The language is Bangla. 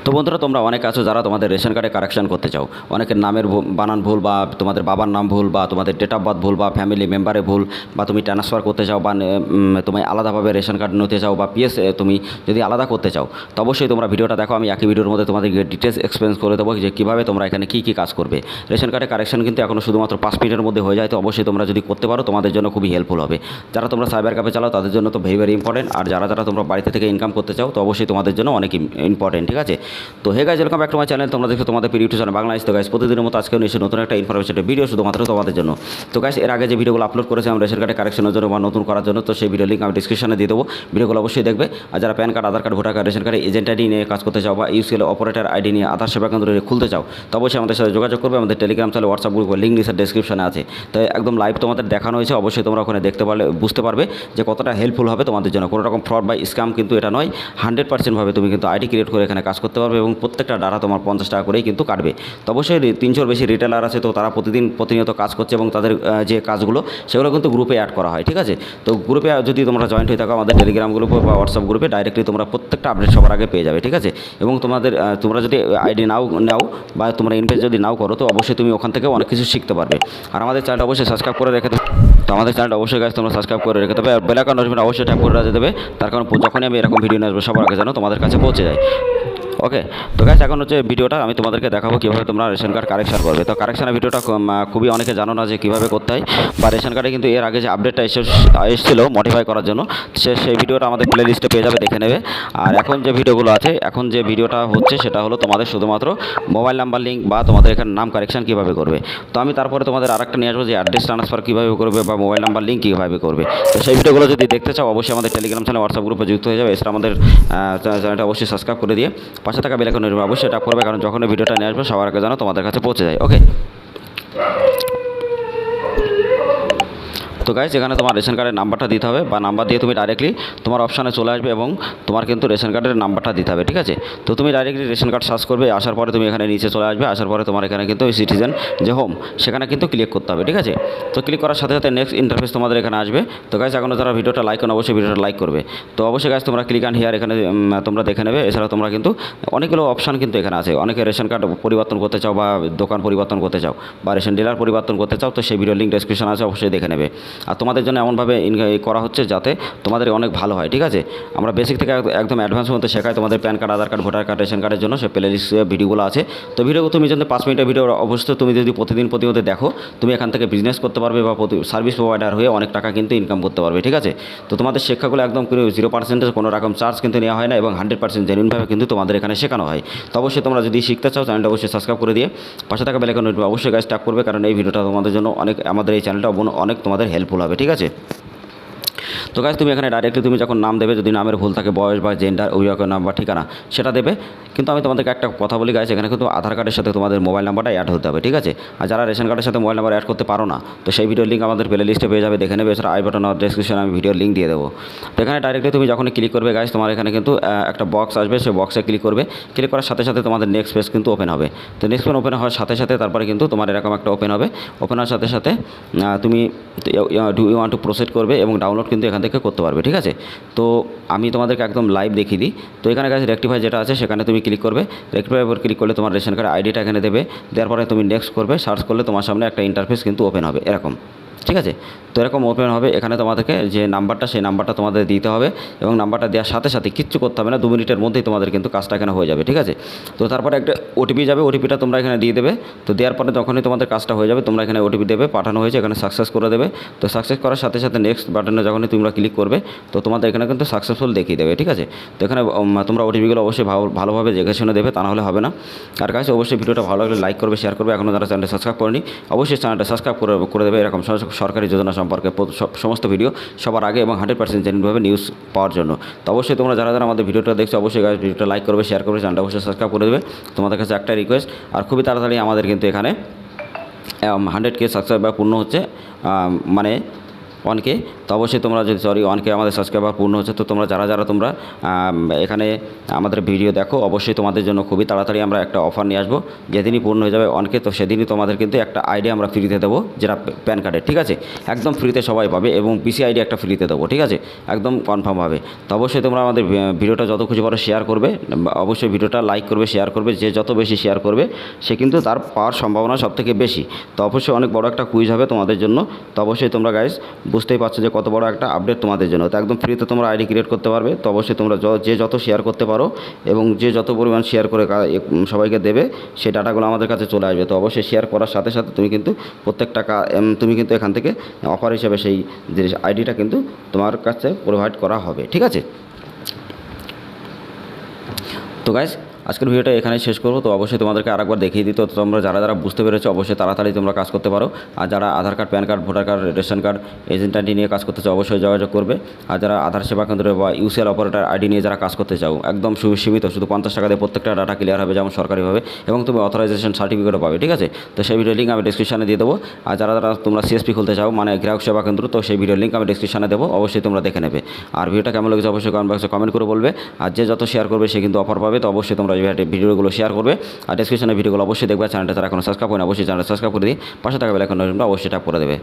তো বন্ধুরা, তোমরা অনেক আছো যারা তোমাদের রেশন কার্ডে কারেকশন করতে চাও। অনেকের নামের বানান ভুল, বা তোমাদের বাবার নাম ভুল, বা তোমাদের ডেট অফ বার্থ ভুল, বা ফ্যামিলি মেম্বারে ভুল, বা তুমি ট্রান্সফার করতে চাও, বা তুমি আলাদাভাবে রেশন কার্ড নিতে চাও, বা পিএস তুমি যদি আলাদা করতে চাও, তো অবশ্যই তোমরা ভিডিওটা দেখো। আমি একই ভিডিওর মধ্যে তোমাদের ডিটেলস এক্সপ্লেন করে দেবো যে কীভাবে তোমরা এখানে কী কী কাজ করবে। রেশন কার্ডে কারেকশন কিন্তু এখনও শুধুমাত্র 5 মিনিটের মধ্যে হয়ে যায়। তো অবশ্যই তোমরা যদি করতে পারো তোমাদের জন্য খুবই হেল্পফুল হবে। যারা তোমরা সাইবার ক্যাফে চালাও তাদের জন্য তো ভেরি ইম্পর্টেন্ট। আর যারা তোমরা বাড়িতে থেকে ইনকাম করতে চাও, তো অবশ্যই তোমাদের জন্য অনেক ইম্পর্টেন্ট। ঠিক আছে, তো hey guys, welcome back to my channel. তোমরা দেখো তোমাদের প্রিয় ইউটিউব চ্যানেল বাংলাদেশ। তো গাইজ, প্রতিদিনের মতো আজকেও নিশ্চয়ই নতুন একটা ইনফরমেশন ভিডিও শুধুমাত্র তোমাদের জন্য। তো গাইজ, এর আগে যে ভিডিওগুলো আপলোড করেছিলাম রেশন কার্ডে কারেকশনের জন্য বা নতুন করার জন্য, তো সেই ভিডিও লিঙ্ক আমি ডিসক্রিপশনে দিয়ে দেবো। ভিডিওগুলো অবশ্যই দেখবে। আর যারা প্যান কার্ড, আধার কার্ড, ভোটার কার্ড, রেশন কার্ডে এজেন্ট আইডি নিয়ে কাজ করতে চাও, বা ইউসিএল অপারেটর আইডি নিয়ে আধার সেবা কেন্দ্র খুলতে চাও, তো অবশ্যই আমাদের সাথে যোগাযোগ করবে। আমাদের Telegram channel, WhatsApp group link নিচে ডেসক্রিপশনে আছে। তো একদম লাইভ তোমাদের দেখানো হয়েছে। অবশ্যই তোমরা ওখানে দেখতে পারলে বুঝতে পারবে যে কতটা হেল্পফুল হবে তোমাদের জন্য। কোনো রকম ফ্রড বা স্ক্যাম কিন্তু এটা নয়। 100% ভাবে তুমি কিন্তু আইডি ক্রিয়েট করে এখানে কাজ করতে পারবে, এবং প্রত্যেকটা ডাটা তোমার 50 টাকা করেই কিন্তু কাটবে। তো অবশ্যই 300-র বেশি রিটেলার আছে, তো তারা প্রতিনিয়ত কাজ করছে, এবং তাদের যে কাজগুলো সেগুলো কিন্তু গ্রুপে অ্যাড করা হয়। ঠিক আছে, তো গ্রুপে যদি তোমরা জয়েন্ট হয়ে থাকো আমাদের টেলিগ্রাম গ্রুপে বা হোয়াটসঅ্যাপ গ্রুপে, ডাইরেক্টলি তোমরা প্রত্যেকটা আপডেট সবার আগে পেয়ে যাবে। ঠিক আছে, এবং তোমরা যদি আইডি নাও বা তোমরা ইনভেস্ট যদি নাও করো, তো অবশ্যই তুমি ওখান থেকে অনেক কিছু শিখতে পারবে। আর আমাদের চ্যানেলটা অবশ্যই সাবস্ক্রাইব করে রেখে দেবে। তো আমাদের চ্যানেলটা অবশ্যই গাইজ তোমরা সাবস্ক্রাইব করে রেখে দেবে। আর বেল আইকন নোটিফিকেশন অবশ্যই ট্যাপ করে রাখতে দেবে, তার কারণ যখনই আমি এরকম ভিডিও নিয়ে আসবো সবার আগে যেন তোমাদের কাছে পৌঁছে যায়। ওকে, তো গাইজ, এখন হচ্ছে ভিডিওটা আমি তোমাদেরকে দেখাবো কীভাবে তোমরা রেশন কার্ড কারেকশন করবে। তো কারেকশনের ভিডিওটা খুবই অনেকে জানো না যে কীভাবে করতে হয়, বা রেশন কার্ডে কিন্তু এর আগে যে আপডেটটা এসেছিলো মডিফাই করার জন্য, সেই ভিডিওটা আমাদের প্লে লিস্টে পেয়ে যাবে, দেখে নেবে। আর এখন যে ভিডিওগুলো আছে, এখন যে ভিডিওটা হচ্ছে সেটা হলো তোমাদের শুধুমাত্র মোবাইল নাম্বার লিঙ্ক বা তোমাদের এখানে নাম কারেকশন কীভাবে করবে। তো আমি তারপরে তোমাদের আরেকটা নিয়ে আসবো যে অ্যাড্রেস ট্রান্সফার কীভাবে করবে, বা মোবাইল নাম্বার লিঙ্ক কীভাবে করবে। তো সেই ভিডিওগুলো যদি দেখতে চাও অবশ্যই আমাদের টেলিগ্রাম চ্যানেল, হোয়াটসঅ্যাপ গ্রুপে যুক্ত হয়ে যাবে। এছাড়া আমাদের চ্যানেলটা অবশ্যই সাবস্ক্রাইব করে দিয়ে পাশে থাকা বেল আইকন অবশ্যই ট্যাপ করবে, কারণ যখন ভিডিওটা নিয়ে আসবে সবার আগে যেন তোমাদের কাছে পৌঁছে যায়। ওকে, তো গাইজ, এখানে তোমার রেশন কার্ডের নাম্বারটা দিতে হবে, বা নাম্বার দিয়ে তুমি ডাইরেক্টলি তোমার অপশানে চলে আসবে, এবং তোমার কিন্তু রেশন কার্ডের নাম্বারটা দিতে হবে। ঠিক আছে, তো তুমি ডাইরেক্টলি রেশন কার্ড সার্চ করবে। আসার পরে তুমি এখানে নিচে চলে আসবে। আসার পরে তোমার এখানে কিন্তু ওই সিটিজেন যে হোম, সেখানে কিন্তু ক্লিক করতে হবে। ঠিক আছে, তো ক্লিক করার সাথে সাথে নেক্সট ইন্টারফেস তোমাদের এখানে আসবে। তো গাইজ, এখনও যারা ভিডিওটা লাইক করেন অবশ্যই ভিডিওটা লাইক করবে। তো অবশ্যই গাইজ, তোমরা ক্লিক অ্যান্ড হিয়ার এখানে তোমরা দেখে নেবে। এছাড়াও তোমরা কিন্তু অনেকগুলো অপশান কিন্তু এখানে আছে। অনেকে রেশন কার্ড পরিবর্তন করতে চাও, বা দোকান পরিবর্তন করতে চাও, বা রেশন ডিলার পরিবর্তন করতে চাও, তো সেই ভিডিও লিঙ্ক ডেসক্রিপশন আছে, অবশ্যই দেখে নেবে। আর তোমাদের জন্য এমনভাবে করা হচ্ছে যাতে তোমাদের অনেক ভালো হয়। ঠিক আছে, আমরা বেসিক থেকে একদম অ্যাডভান্স মধ্যে শেখাই তোমাদের প্যান কার্ড, আধার কার্ড, ভোটার কার্ড, রেশন কার্ডের জন্য সে প্লে লিস্ট ভিডিওগুলো আছে। তো ভিডিও তুমি যদি 5 মিনিটের ভিডিও অবশ্যই তুমি যদি প্রতিদিন দেখো, তুমি এখান থেকে বিজনেস করতে পারবে, বা সার্ভিস প্রোভাইডার হয়ে অনেক টাকা কিন্তু ইনকাম করতে পারবে। ঠিক আছে, তো তোমাদের শিক্ষাগুলো একদম 0% কোনো রকম চার্জ কিন্তু নেওয়া হয় না, এবং 100% জেনুইনভাবে কিন্তু তোমাদের এখানে শেখানো হয়। তো অবশ্যই তোমরা যদি শিখতে চাও চ্যানেলটা অবশ্যই সাবস্ক্রাইব করে দিয়ে পাশে থাকা বেল আইকন অবশ্যই গাইজ ট্যাপ করবে, কারণ এই ভিডিওটা তোমাদের জন্য আমাদের এই চ্যানেলটা অনেক তোমাদের হেল্পফুল হবে। ঠিক আছে, তো গাইজ, তুমি এখানে ডাইরেক্টলি তুমি যখন নাম দেবে, যদি নামের ভুল থাকে, বয়স বা জেন্ডার, অভিভাবকের নাম বা ঠিকানা সেটা দেবে। কিন্তু আমি তোমাদেরকে একটা কথা বলি গাইজ, এখানে কিন্তু আধার কার্ডের সাথে তোমাদের মোবাইল নাম্বারটা অ্যাড হতে হবে। ঠিক আছে, আর যারা রেশন কার্ডের সাথে মোবাইল নাম্বার অ্যাড করতে পারো না, তো সেই ভিডিওর লিঙ্ক আমাদের প্লে লিস্টে পেয়ে যাবে, দেখে নেবে। এছাড়া আই বাটন আর ডেসক্রিপশনে আমি ভিডিওর লিঙ্ক দিয়ে দেবো। তো এখানে ডাইরেক্টলি তুমি যখনই ক্লিক করবে গাইজ, তোমার এখানে কিন্তু একটা বক্স আসবে, সেই বক্সে ক্লিক করবে। ক্লিক করার সাথে সাথে তোমাদের নেক্সট পেজ কিন্তু ওপেন হবে। তো নেক্সট পেজ ওপেন হওয়ার সাথে সাথে তারপরে কিন্তু তোমার এরকম একটা ওপেন হবে। ওপেন হওয়ার সাথে সাথে তুমি do you want to proceed করবে, এবং ডাউনলোড কিন্তু এখান থেকে করতে পারবে। ঠিক আছে, তো আমি তোমাদেরকে একদম লাইভ দেখিয়ে দিই। তো এখানে কাছে রেক্টিফাই যেটা আছে সেখানে তুমি ক্লিক করবে। রেক্টিফাই উপর ক্লিক করলে তোমার রেশন কার্ডের আইডিটা এখানে দেবে। দেওয়ার পরে তুমি নেক্সট করবে। সার্চ করলে তোমার সামনে একটা ইন্টারফেস কিন্তু ওপেন হবে এরকম। ঠিক আছে, তো এরকম ওপেন হবে। এখানে তোমাদেরকে যে নাম্বারটা, সেই নাম্বারটা তোমাদের দিতে হবে, এবং নাম্বারটা দেওয়ার সাথে সাথে কিচ্ছু করতে হবে না, 2 মিনিটের মধ্যেই তোমাদের কিন্তু কাজটা এখানে হয়ে যাবে। ঠিক আছে, তো তারপরে একটা ওটিপি যাবে, ওটিপিটা তোমরা এখানে দিয়ে দেবে। তো দেওয়ার পরে যখনই তোমাদের কাজটা হয়ে যাবে, তোমরা এখানে ওটিপি দেবে, পাঠানো হয়েছে, এখানে সাকসেস করে দেবে। তো সাকসেস করার সাথে সাথে নেক্সট বাটনে যখনই তোমরা ক্লিক করবে, তো তোমাদের এখানে কিন্তু সাকসেসফুল দেখিয়ে দেবে। ঠিক আছে, তো এখানে তোমরা ওটিপিগুলো অবশ্যই ভালোভাবে দেখে শুনে দেবে, তা না হলে হবে না। আর কাছে অবশ্যই ভিডিওটা ভালো লাগলে লাইক করবে, শেয়ার করবে। এখনও যারা চ্যানেলটা সাবস্ক্রাইব করেনি অবশ্যই চ্যানেলটা সাবস্ক্রাইব করে দেবে, এরকম সরকারি যোজনা সম্পর্কে সমস্ত ভিডিও সবার আগে এবং 100% জেনুইনভাবে নিউজ পাওয়ার জন্য। তো অবশ্যই তোমরা যারা আমাদের ভিডিওটা দেখছো অবশ্যই ভিডিওটা লাইক করবে, শেয়ার করবে, চ্যানেলটা অবশ্যই সাবস্ক্রাইব করে দেবে। তোমাদের কাছে একটা রিকোয়েস্ট, আর খুবই তাড়াতাড়ি আমাদের কিন্তু এখানে 100K সাবস্ক্রাইবার পূর্ণ হচ্ছে, মানে 1K। তো অবশ্যই তোমরা যদি 1K আমাদের সাবস্ক্রাইবার পূর্ণ হচ্ছে, তো তোমরা যারা তোমরা এখানে আমাদের ভিডিও দেখো, অবশ্যই তোমাদের জন্য খুবই তাড়াতাড়ি আমরা একটা অফার নিয়ে আসবো। যেদিনই পূর্ণ হয়ে যাবে 1K, তো সেদিনই তোমাদের কিন্তু একটা আইডি আমরা ফ্রিতে দেবো, যেটা প্যান কার্ডের, ঠিক আছে? একদম ফ্রিতে সবাই পাবে, এবং পিসি আইডি একটা ফ্রিতে দেবো, ঠিক আছে? একদম কনফার্মভাবে। তো অবশ্যই তোমরা আমাদের ভিডিওটা যত খুশি পারো শেয়ার করবে, অবশ্যই ভিডিওটা লাইক করবে, শেয়ার করবে। যে যত বেশি শেয়ার করবে সে কিন্তু তার পাওয়ার সম্ভাবনা সবথেকে বেশি। তো অবশ্যই অনেক বড় একটা কুইজ হবে তোমাদের জন্য। তো অবশ্যই তোমরা গাইস বুঝতেই পারছো যে কত বড় একটা আপডেট তোমাদের জন্য। তো একদম ফ্রিতে তোমরা আইডি ক্রিয়েট করতে পারবে। তো অবশ্যই তোমরা যে যত শেয়ার করতে পারো এবং যে যত পরিমাণ শেয়ার করে সবাইকে দেবে, সেই ডাটাগুলো আমাদের কাছে চলে আসবে। তো অবশ্যই শেয়ার করার সাথে সাথে তুমি কিন্তু প্রত্যেকটা তুমি কিন্তু এখান থেকে অফার হিসেবে সেই যে আইডিটা কিন্তু তোমার কাছে প্রোভাইড করা হবে, ঠিক আছে? তো গাইস আজকের ভিডিওটা এখানেই শেষ করবো। তো অবশ্যই তোমাদেরকে আরেকবার দেখিয়ে দিই। তো তোমরা যারা বুঝতে পেরেছো, অবশ্যই তাড়াতাড়ি তোমরা কাজ করতে পারো। আর যারা Aadhaar card, PAN card, voter card, ration card, agent ID নিয়ে কাজ করতে চাও, অবশ্যই যোগাযোগ করবে। আর যারা আধার সেবা কেন্দ্র বা ইউসিএল অপারেটর আইডি নিয়ে যারা কাজ করতে চাও, একদম সীমিত, শুধু 50 টাকা দিয়ে প্রত্যেকটা ডাটা ক্লিয়ার হবে, যেমন সরকারিভাবে, এবং তুমি অথরাইজেশন সার্টিফিকেটও পাবে, ঠিক আছে? তো সেই ভিডিও লিঙ্ক আমি ডিসক্রিপশনে দিয়ে দেবো। আর যারা তোমরা সিএসপি খুলতে চাও, মানে গ্রাহক সেবা কেন্দ্র, তো সেই ভিডিও লিঙ্ক আমি ডিসক্রিপশনে দেবো, অবশ্যই তোমরা দেখে নেবে। আর ভিডিওটা কেমন লেগেছে অবশ্যই কমেন্ট বক্সে কমেন্ট করে বলবে। আর যে যত শেয়ার করবে সে কিন্তু অফার পাবে। তো অবশ্যই তোমরা এই ভিডিওগুলো শেয়ার করবে। আর ডিসক্রিপশনে ভিডিওগুলো অবশ্যই দেখবে। চ্যানেলটা যারা এখনো সাবস্ক্রাইব করে না, অবশ্যই চ্যানেলটা সাবস্ক্রাইব করে দিই। পাশে থাকা বেল আইকনটা অবশ্যই ট্যাপ করে দেবে।